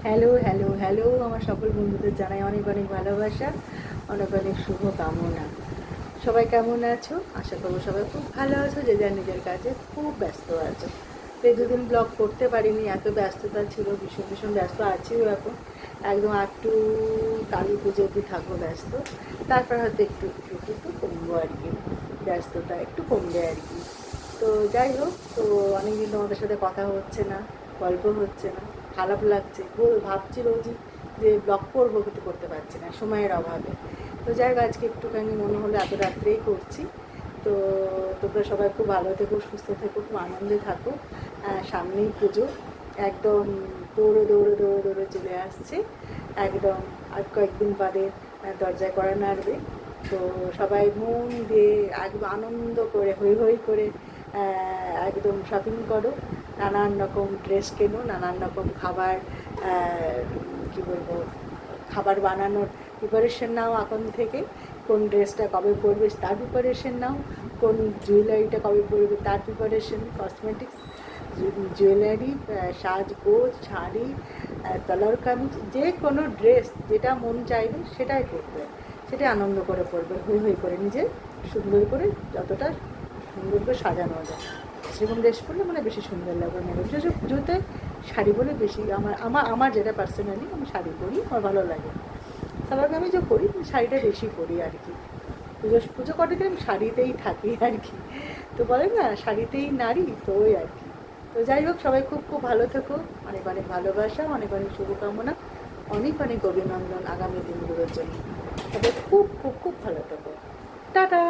Hello hello hello আমার সকল বন্ধুদের জানাই অনেক অনেক ভালোবাসা, অনেক অনেক শুভ কামনা। সবাই কেমন আছো? আশা করবো সবাই খুব ভালো আছো, যে যার নিজের কাজে খুব ব্যস্ত আছো। তো এই দুদিন ব্লগ করতে পারিনি, এত ব্যস্ততা ছিল, ভীষণ ভীষণ ব্যস্ত আছিও এখন। একদম একটু কালী পুজো অবধি থাকবো ব্যস্ত, তারপর হয়তো একটু একটু একটু একটু কমবো আর কি, ব্যস্ততা একটু কমবে আর কি। তো যাই হোক, তো অনেকদিন তোমাদের সাথে কথা হচ্ছে না, গল্প হচ্ছে না, খারাপ লাগছে, ভাবছি রোজই যে ব্লগ করবো কিন্তু করতে পারছি না সময়ের অভাবে। তো যাই হোক, আজকে একটুখানি মনে হলো এত রাত্রেই করছি। তো তোমরা সবাই খুব ভালো থেকো, সুস্থ থেকো, খুব আনন্দে থাকো। সামনেই পুজো, একদম দৌড়ে দৌড়ে দৌড়ে দৌড়ে চলে আসছে একদম। আর কয়েকদিন বাদে দরজায় কড়া নাড়বে। তো সবাই মন দিয়ে একদম আনন্দ করে হৈ হৈ করে একদম শপিং করো, নানান রকম ড্রেস কেনো, নানান রকম খাবার, কী বলবো, খাবার বানানোর প্রিপারেশন নাও এখন থেকে। কোন ড্রেসটা কবে পরবে তার প্রিপারেশন নাও, কোন জুয়েলারিটা কবে পরবে তার প্রিপারেশন, কসমেটিক্স, জুয়েলারি, সাজগোজ, শাড়ি, কালার কামিজ, যে কোনো ড্রেস যেটা মন চাইবে সেটাই পরবে, সেটাই আনন্দ করে পরবে, হৈ হৈ করে নিজে সুন্দর করে, যতটা সুন্দর করে সাজানো যায় সেরকম ড্রেস পরলে মানে বেশি সুন্দর লাগবে। মেয়ে বিশেষ পুজোতে শাড়ি পরে বেশি আমার আমার আমার যেটা পার্সোনালি আমি শাড়ি পরি, আমার ভালো লাগে। সালোয়ার কামিজও পরি, শাড়িটা বেশি পরি আর কি। পুজো পুজো কটাতে আমি শাড়িতেই থাকি আর কি। তো বলে না শাড়িতেই নারী, তো ওই আর কি। তো যাই হোক, সবাই খুব খুব ভালো থেকো, অনেক অনেক ভালোবাসা, অনেক অনেক শুভকামনা, অনেক অনেক অভিনন্দন আগামী দিনগুলোর জন্য। সবাই খুব খুব খুব ভালো থেকো। টাটা।